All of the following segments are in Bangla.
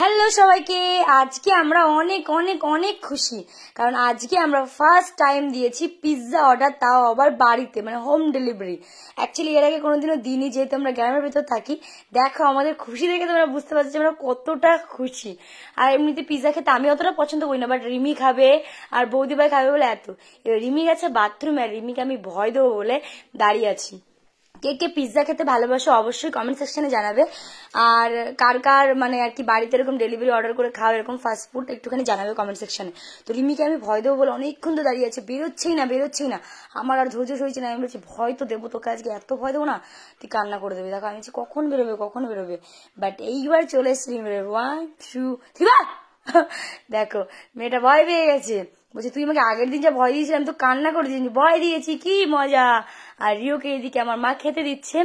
হ্যালো সবাইকে। আজকে আমরা অনেক অনেক অনেক খুশি, কারণ আজকে আমরা ফার্স্ট টাইম দিয়েছি পিৎজা অর্ডার, তাও আবার বাড়িতে, মানে হোম ডেলিভারি। অ্যাকচুয়ালি এর আগে কোনোদিনও দিনই, যেহেতু আমরা গ্রামের ভেতর থাকি। দেখো আমাদের খুশি দেখে তোমরা বুঝতে পারছো যে আমরা কতটা খুশি। আর এমনিতে পিৎজা খেতে আমি অতটা পছন্দ করি না, বাট রিমি খাবে আর বৌদি ভাই খাবে বলে এত। এবার রিমি গেছে বাথরুমে, আর রিমিকে আমি ভয় দেবো বলে দাঁড়িয়ে আছি। কে কে পিৎজা খেতে ভালোবাসো অবশ্যই কমেন্ট সেকশনে জানাবে। আর কার কার মানে আর কি বাড়িতে এরকম ডেলিভারি অর্ডার করে খাও এরকম ফাস্ট ফুড, একটুখানি জানাবে কমেন্ট সেকশনে। তো রিমিকে আমি ভয় দেবো বলে অনেকক্ষণ তো দাঁড়িয়ে আছে, বেরোচ্ছেই না। আমার আর ধৈর্য সইছে না, আমি বলছি ভয় তো দেবো তোকে, আজকে এত ভয় দেবো না তুই কান্না করে দেবে। দেখো আমি কখন বেরোবে, বাট এইবার চলে এসছি রিমি। 1 2 3 দেখো মেয়েটা ভয় পেয়ে গেছে, বলছি তুই আমাকে আগের দিন যা ভয় দিয়েছিলাম তো কান্না করে দিয়েছি, ভয় দিয়েছি কি মজা। আর রিওকে এদিকে আমার মা খেতে দিচ্ছে।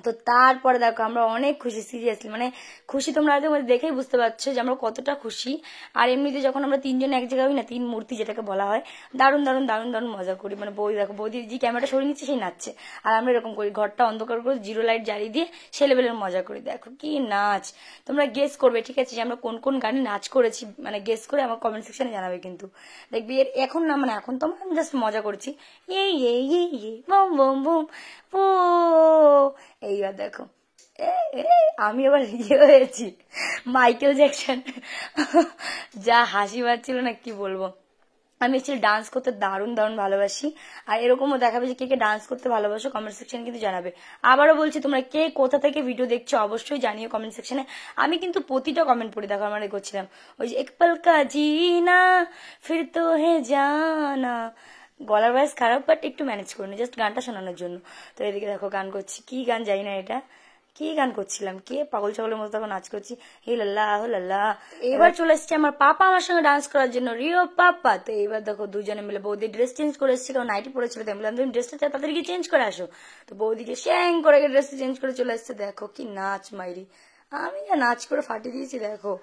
তো তারপরে দেখো আমরা অনেক খুশি, সিরিয়াসলি মানে খুশি। তোমরা তোমাদের দেখেই বুঝতে পারছো যে আমরা কতটা খুশি। আর এমনিতে যখন আমরা তিনজন এক জায়গায় হই না, তিন মূর্তি যেটাকে বলা হয়, দারুণ দারুণ দারুণ দারুণ মজা করি। মানে বৌদি দেখো, বৌদি যে ক্যামেরাটা সরিয়ে নিচ্ছে সেই নাচছে, আর আমরা এরকম করি, ঘরটা অন্ধকার করে জিরো লাইট জ্বালিয়ে দিয়ে সে লেভেলের মজা করি। দেখো কি নাচ, তোমরা গেস করবে ঠিক আছে যে আমরা কোন কোন গানে নাচ করেছি, মানে গেস করে আমার কমেন্ট সেকশনে জানাবে কিন্তু। দেখবি এর এখন না, মানে এখন তো আমি জাস্ট মজা করছি। বুম বুম বুম ও এইবার দেখো আমি আবার ইয়ে হয়েছি মাইকেল জ্যাকসন। যা হাসি পাচ্ছিল না কি বলবো। আমি অ্যাকচুয়ালি ডান্স করতে দারুণ দারুণ ভালোবাসি। আর এরকমও দেখাবে যে কে কে ডান্স করতে ভালোবাসো কমেন্ট সেকশন কিন্তু জানাবে। আবারও বলছি তোমরা কে কোথা থেকে ভিডিও দেখছো অবশ্যই জানিও কমেন্ট সেকশনে। আমি কিন্তু প্রতিটা কমেন্ট পড়ি, দেখো আমরা করছিলাম ওই যে এক পল কা জিনা ফির তো হে জানা। গলার ভয়েস খারাপ, বাট একটু ম্যানেজ করিনি জাস্ট গানটা শোনানোর জন্য। তো এদিকে দেখো গান করছি, কি গান জানি না এটা, কি গান করছিলাম, কে পাগল ছাগলের মতো তখন নাচ করছি। হে লাল্লা হো লাল্লা। এবার চলে এসছে আমার পাপা আমার সঙ্গে ডান্স করার জন্য, রিও পাপা। তো এবার দেখো দুজনে মিলে, বৌদি ড্রেস চেঞ্জ করে এসেছে, কারণ নাইটি পরেছিল, তো বললাম তুমি ড্রেসটা তাদেরকে চেঞ্জ করে আসো। তো বৌদিকে শ্যাং করে ড্রেসটা চেঞ্জ করে চলে এসছে। দেখো কি নাচ মাইরি, আমি না নাচ করে ফাটিয়ে দিয়েছি দেখো।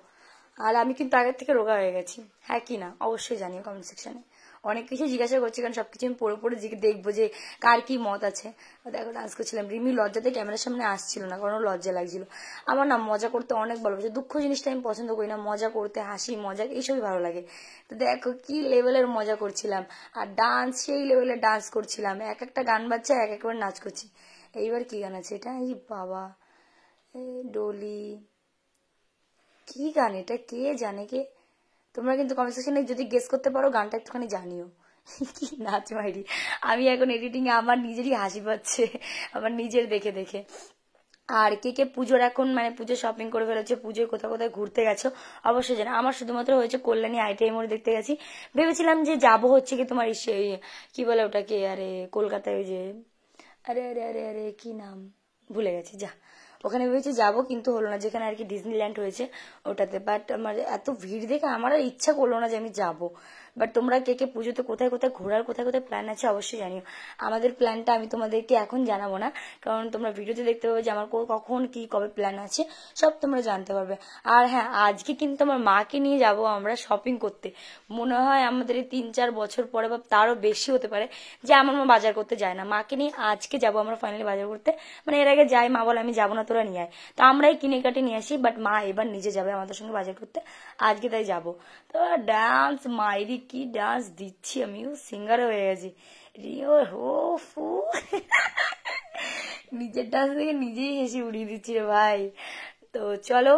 আর আমি কিন্তু আগের থেকে রোগা হয়ে গেছি, হ্যাঁ কি না অবশ্যই জানিও কমেন্ট সেকশনে। অনেক কিছু জিজ্ঞাসা করছি, কারণ সবকিছু আমি পড়ে পড়ে দেখবো যে কার কি মত আছে। দেখো ডান্স করছিলাম, রিমি লজ্জাতে ক্যামেরার সামনে আসছিল না, কারণ লজ্জা লাগছিল। আমার না মজা করতে অনেক ভালোবাসে, দুঃখ জিনিসটা আমি পছন্দ করি না, মজা করতে হাসি মজা এইসবই ভালো লাগে। তো দেখো কি লেভেলের মজা করছিলাম, আর ডান্স সেই লেভেলের ডান্স করছিলাম, এক একটা গান বাজছে এক একবার নাচ করছি। এইবার কি গান আছে এটা, এই বাবা ডলি, কি গান এটা কে জানে কে। তোমরা কিন্তু কমেন্ট সেকশনে যদি গেস করতে পারো গানটা একটুখানি জানিও। কি নাচ মাইরি, আমি এখন এডিটিং এ আমার নিজেরই হাসি পাচ্ছে, আমার নিজের দেখে দেখে। আর কে কে পুজোর এখন মানে পুজো শপিং করে ফেলেছে, পুজোয় কোথাও কোথায় ঘুরতে গেছো অবশ্যই জানো। আমার শুধুমাত্র হয়েছে কল্যাণী আইটিআই মোড় দেখতে গেছি। ভেবেছিলাম যে যাবো হচ্ছে কি তোমার সেই কি বলে ওটাকে, আরে কলকাতায় ওই যে আরে কি নাম ভুলে গেছি, যা ওখানে ভেবেছি যাবো, কিন্তু হলো না, যেখানে আর কি ডিজনিল্যান্ড হয়েছে ওটাতে। বাট আমার এত ভিড় দেখে আমার আর ইচ্ছা করলো না যে আমি যাবো। বাট তোমরা কে কে পুজোতে কোথায় কোথায় ঘোরার কোথায় কোথায় প্ল্যান আছে অবশ্যই জানিও। আমাদের প্ল্যানটা আমি তোমাদেরকে এখন জানাবো না, কারণ তোমরা ভিডিওতে দেখতে পাবে যে আমার কখন কি কবে প্ল্যান আছে, সব তোমরা জানতে পারবে। আর হ্যাঁ, আজকে কিন্তু আমার মাকে নিয়ে যাব আমরা শপিং করতে। মনে হয় আমাদের এই 3-4 বছর পরে বা তারও বেশি হতে পারে যে আমার মা বাজার করতে যায় না, মাকে নিয়ে আজকে যাবো আমরা ফাইনালি বাজার করতে। মানে এর আগে যাই, মা বলে আমি যাবো না তোরা নিয়ে আয়, তো আমরাই কিনে কাটে নিয়ে আসি, বাট মা এবার নিজে যাবে আমাদের সঙ্গে বাজার করতে, আজকে তাই যাবো। তো ডান্স মাইরি কি ডান্স দিচ্ছি, আমিও সিঙ্গার হয়ে গেছি। রিও হো ফু নিজের ডান্স দেখে নিজেই হেসে উড়িয়ে দিচ্ছি রে ভাই। তো চলো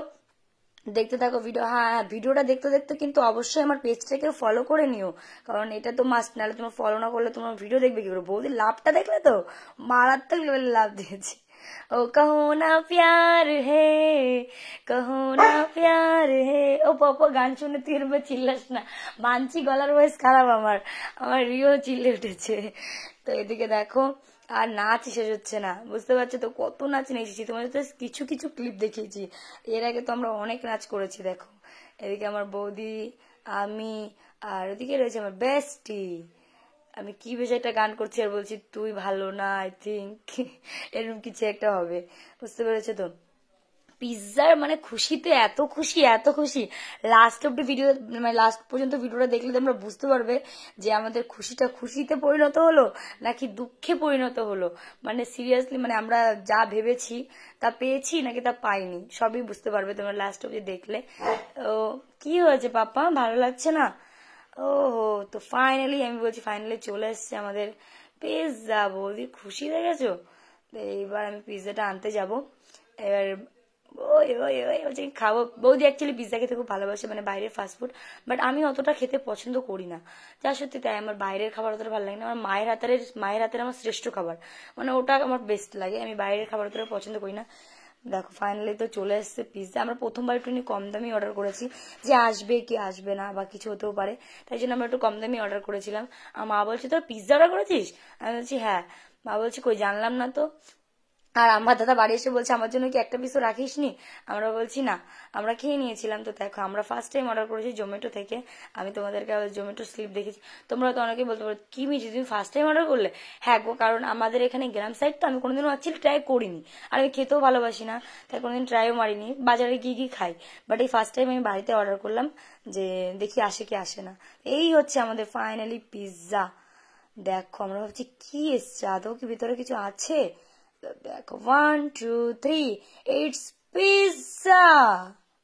দেখতে থাকো ভিডিও। হ্যাঁ, ভিডিওটা দেখতে দেখতে কিন্তু অবশ্যই আমার পেজটাকে ফলো করে নিও, কারণ এটা তো মাস্ট, নাহলে তোমার ফলো না করলে তোমার ভিডিও দেখবে কি করে। বৌদির লাভটা দেখলে তো, মারাত্মক লেভেলের লাভ দিয়েছি। ও কহো না প্যার হে, কহো না প্যার হে। ও পাপা গান শুনে তুই এরকম চিল্লাস না, মানছি গলার ভয়েস খারাপ আমার, আমার রিও চিল্লে উঠেছে। তো এদিকে দেখো আর নাচ শেষ হচ্ছে না, বুঝতে পারছো তো কত নাচ নেচেছি, তোমাদের তো কিছু কিছু ক্লিপ দেখিয়েছি, এর আগে তো আমরা অনেক নাচ করেছি। দেখো এদিকে আমার বৌদি, আমি, আর ওদিকে রয়েছে আমার বেস্টি। আমি কি বেশ একটা গান করছি আর বলছি তুই ভালো না, আই থিঙ্ক এরকম কিছু একটা হবে, বুঝতে পেরেছো তো। পিৎজার মানে খুশিতে এত খুশি এত খুশি, লাস্ট অব্দি ভিডিও মানে লাস্ট পর্যন্ত ভিডিওটা দেখলে তোমরা বুঝতে পারবে যে আমাদের খুশিটা খুশিতে পরিণত হলো নাকি দুঃখে পরিণত হলো। মানে সিরিয়াসলি মানে আমরা যা ভেবেছি তা পেয়েছি নাকি তা পাইনি, সবই বুঝতে পারবে তোমরা লাস্ট অব্দি দেখলে। ও কি হয়েছে পাপা, ভালো লাগছে না? ও তো ফাইনালি আমি বলছি ফাইনালি চলে এসছে আমাদের পিৎজা। বৌদি খুশি হয়ে গেছো? তো এইবার আমি পিৎজাটা আনতে যাব। এবার ওই ওই ওই বলছি খাবো। বৌদি অ্যাকচুয়ালি পিৎজা খেতে খুব ভালোবাসে, মানে বাইরের ফাস্টফুড, বাট আমি অতটা খেতে পছন্দ করি না। যা সত্যি তাই, আমার বাইরের খাবার অতটা ভালো লাগে না। আমার মায়ের হাতের আমার শ্রেষ্ঠ খাবার, মানে ওটা আমার বেস্ট লাগে। আমি বাইরের খাবার অতটা পছন্দ করি না। দেখো ফাইনালি তো চলে এসছে পিৎজা। আমরা প্রথমবার একটু কম দামি অর্ডার করেছি, যে আসবে কি আসবে না বা কিছু হতেও পারে, তাই জন্য আমরা একটু কম দামি অর্ডার করেছিলাম। আর মা বলছে তোর পিৎজা অর্ডার করেছিস? আমি বলছি হ্যাঁ। মা বলছি কই জানলাম না তো। আর আমার দাদা বাড়ি এসে বলছে আমার জন্য কি একটা পিসও রাখিস নি? আমরা বলছি না, আমরা খেয়ে নিয়েছিলাম। তো দেখো আমরা ফার্স্ট টাইম অর্ডার করেছি জোম্যাটো থেকে। আমি তোমাদেরকে জোম্যাটো স্লিপ দেখেছি। তোমরা তো অনেকে বলতে পারো কি মিছি তুমি ফার্স্ট টাইম অর্ডার করলে? হ্যাঁ গো, কারণ আমাদের এখানে গ্রাম সাইড তো, আমি কোনোদিনও অ্যাকচুয়ালি ট্রাই করিনি, আর আমি খেতেও ভালোবাসি না, তাই কোনোদিন ট্রাইও মারিনি। বাজারে গিয়ে কি খাই, বাট এই ফার্স্ট টাইম আমি বাড়িতে অর্ডার করলাম, যে দেখি আসে কি আসে না। এই হচ্ছে আমাদের ফাইনালি পিৎজা। দেখো আমরা ভাবছি কি এসছে, আদৌ কি ভিতরে কিছু আছে? দেখো 1 2 3 ইটস পিৎজা।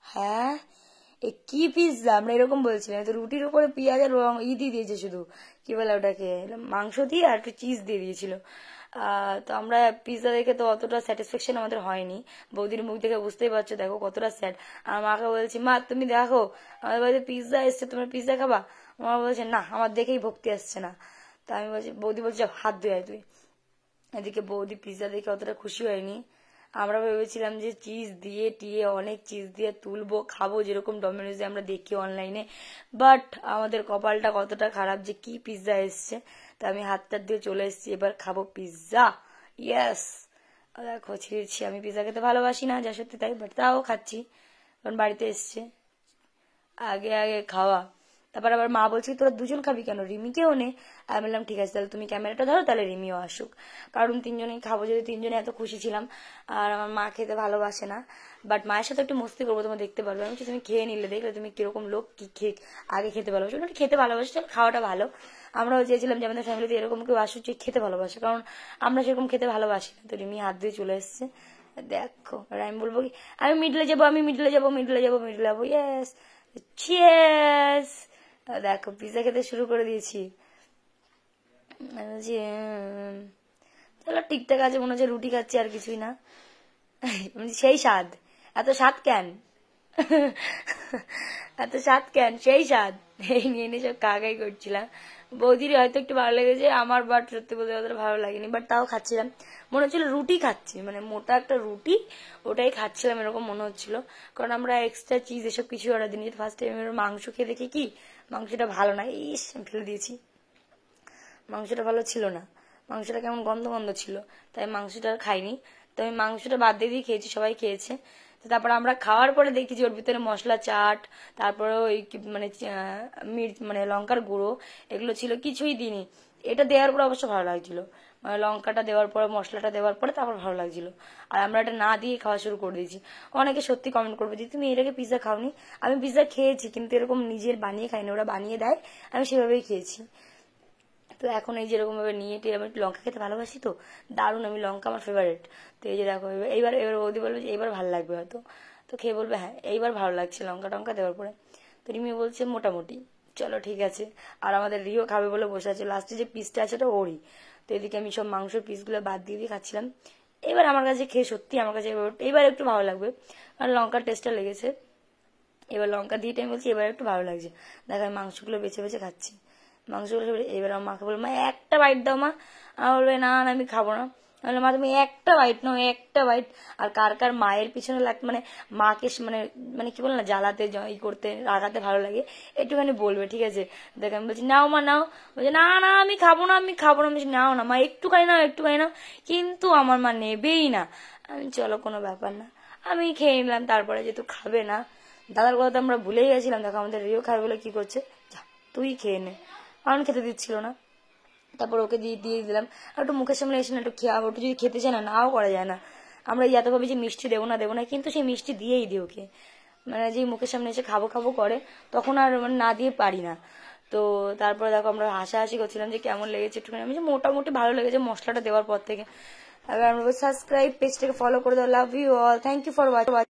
হ্যাঁ এ কি পিৎজা, আমরা এরকম বলছিলাম। তো রুটির উপরে পেঁয়াজ আর দিয়ে দিয়েছে, শুধু কি বলে ওটাকে, মাংস দিয়ে আর একটু চিজ দিয়ে দিয়েছিল। তো আমরা পিৎজা দেখে তো অতটা স্যাটিসফ্যাকশন আমাদের হয়নি। বৌদির মুখ দেখে বুঝতেই পারছো দেখো কতটা স্যাড। আর মাকে বলছি মা তুমি দেখো আমাদের বাড়িতে পিৎজা এসছে, তোমরা পিৎজা খাবা? মা বলছে না আমার দেখেই ভক্তি আসছে না। তা আমি বলছি, বৌদি বলছে হাত ধুয়ে তুই। এদিকে বৌদি পিৎজা দেখে অতটা খুশি হয়নি। আমরা ভেবেছিলাম যে চিজ দিয়ে টিয়ে অনেক চিজ দিয়ে তুলবো খাবো, যেরকম ডমিনোজে আমরা দেখি অনলাইনে। বাট আমাদের কপালটা কতটা খারাপ যে কি পিৎজা এসছে। তো আমি হাতটা দিয়ে চলে এসেছি, এবার খাবো পিৎজা। ইয়েস, দেখো ছিঁড়ছি। আমি পিৎজা খেতে ভালোবাসি না, যা সত্যি তাই, বাট তাও খাচ্ছি কারণ বাড়িতে এসছে। আগে আগে খাওয়া। তারপর আবার মা বলছি তোরা দুজন খাবি কেন, রিমিকেও নে। আমি বললাম ঠিক আছে তাহলে তুমি ক্যামেরাটা ধরো, তাহলে রিমিও আসুক, কারণ তিনজনেই খাবো, যদি তিনজনে এত খুশি ছিলাম। আর আমার মা খেতে ভালোবাসে না, বাট মায়ের সাথে একটু মস্তি করবো, তোমরা দেখতে পারবে। আমি তুমি খেয়ে নিলে দেখলে তুমি কিরকম লোক, কি খেয়ে আগে খেতে ভালোবাসো, ওটা খেতে ভালোবাসে, খাওয়াটা ভালো। আমরাও চেয়েছিলাম যে আমাদের ফ্যামিলিতে এরকম কেউ আসুক যে খেতে ভালোবাসে, কারণ আমরা সেরকম খেতে ভালোবাসি না। তো রিমি হাত দিয়ে চলে এসছে। দেখো আর আমি বলবো কি আমি মিডলে যাবো, আমি মিডলে যাবো, মিডলে যাবো, মিডলে যাবো। Yes, cheers. দেখো পিৎজা খেতে শুরু করে দিয়েছি। আমি বলছি চলো ঠিকঠাক আছে, মনে হচ্ছে রুটি খাচ্ছি আর কিছুই না। সেই স্বাদ, এত স্বাদ কেন, এত স্বাদ কেন, সেই স্বাদ। এই নিয়ে নিয়ে সব কাকাই করছিলাম। বৌদির হয়তো একটু ভালো লেগেছে, আমার বাট সত্যি বলতে অতটা ভালো লাগেনি, বাট তাও খাচ্ছিলাম। মনে হচ্ছিল রুটি খাচ্ছি, মানে মোটা একটা রুটি, ওটাই খাচ্ছিলাম এরকম মনে হচ্ছিল। কারণ আমরা এক্সট্রা চিজ এসব কিছু অর্ডার দিই। ফার্স্ট টাইম মাংস খেয়ে দেখি কি মাংসটা ভালো না, ইস ফেলে দিয়েছি। মাংসটা ভালো ছিল না, মাংসটা কেমন গন্ধ গন্ধ ছিল, তাই মাংসটা আর খাইনি। তো আমি মাংসটা বাদ দিয়ে দিয়ে খেয়েছি, সবাই খেয়েছে। তো তারপর আমরা খাওয়ার পরে দেখি যে ওর ভিতরে মশলা চাট, তারপরে ওই মানে মির্চ মানে লঙ্কার গুঁড়ো এগুলো ছিল, কিছুই দিইনি। এটা দেওয়ার পর অবশ্য ভালো লাগছিল, মানে লঙ্কাটা দেওয়ার পরে মশলাটা দেওয়ার পরে তারপর ভালো লাগছিল। আর আমরা এটা না দিয়ে খাওয়া শুরু করে দিয়েছি। অনেকে সত্যি কমেন্ট করবে যে তুমি এটাকে পিৎজা খাওনি। আমি পিৎজা খেয়েছি কিন্তু এরকম নিজের বানিয়ে খাইনি, ওরা বানিয়ে দেয় আমি সেভাবেই খেয়েছি। তো এখন এই যেরকম ভাবে নিয়ে টেয়ে আমি লঙ্কা খেতে ভালোবাসি, তো দারুণ, আমি লঙ্কা আমার ফেভারিট। তো এই যে দেখো এইবার এবার বৌদি বলবে যে এইবার ভালো লাগবে হয়তো, তো খেয়ে বলবে হ্যাঁ এইবার ভালো লাগছে লঙ্কা টঙ্কা দেওয়ার পরে। তো রিমি বলছে মোটামুটি, চলো ঠিক আছে। আর আমাদের রিও খাবে বলে বসে আছে, লাস্টে যে পিসটা আছে ওটা ওরই। তো এদিকে আমি সব মাংসের পিসগুলো বাদ দিয়ে দিয়ে খাচ্ছিলাম। এবার আমার কাছে খেয়ে সত্যি আমার কাছে এবার একটু ভালো লাগবে, কারণ লঙ্কার টেস্টটা লেগেছে। এবার লঙ্কা দিয়ে আমি বলছি এবার একটু ভালো লাগছে। দেখো আমি মাংসগুলো বেছে বেছে খাচ্ছি, মাংসগুলো। এবার আমার মাকে বলবো মা একটা বাইট দাও মা। আমার বলবে না না আমি খাবো না। বললাম মা তুমি একটা বাইট নাও, একটা বাইট। আর কার কার মায়ের পিছনে লাগতে মানে মাকে মানে মানে কি বল না জ্বালাতে ই করতে রাগাতে ভালো লাগে একটুখানি বলবে, ঠিক আছে? দেখ আমি বলছি নাও মা নাও, বলছে না না আমি খাবো না, আমি খাবো না। আমি বলছি নাও না মা, একটুখানি নাও, একটুখানি নাও। কিন্তু আমার মা নেবেই না। আমি চলো কোনো ব্যাপার না, আমি খেয়ে নিলাম। তারপরে যেহেতু খাবে না, দাদার কথা তো আমরা ভুলেই গেছিলাম। দেখো আমাদের রিও খাবে বলে কি করছে, যা তুই খেয়ে নে, কারণ খেতে দিচ্ছিল না। তারপর ওকে দিয়ে দিয়ে দিলাম। আর একটু মুখের সামনে এসে না একটু খেয়াবো, একটু যদি খেতে চায় না নাও করা যায় না। আমরা এত ভাবি যে মিষ্টি দেবো না, কিন্তু সেই মিষ্টি দিয়েই দিই ওকে। মানে যেই মুখের সামনে এসে খাবো খাবো করে তখন আর মানে না দিয়ে পারি না। তো তারপরে দেখো আমরা হাসাহাসি করছিলাম যে কেমন লেগেছে একটুখানি, আমি যে মোটামুটি ভালো লেগেছে মশলাটা দেওয়ার পর থেকে। এবার আমরা সাবস্ক্রাইব, পেজটাকে ফলো করে দাও। Love you all, thank you for watching.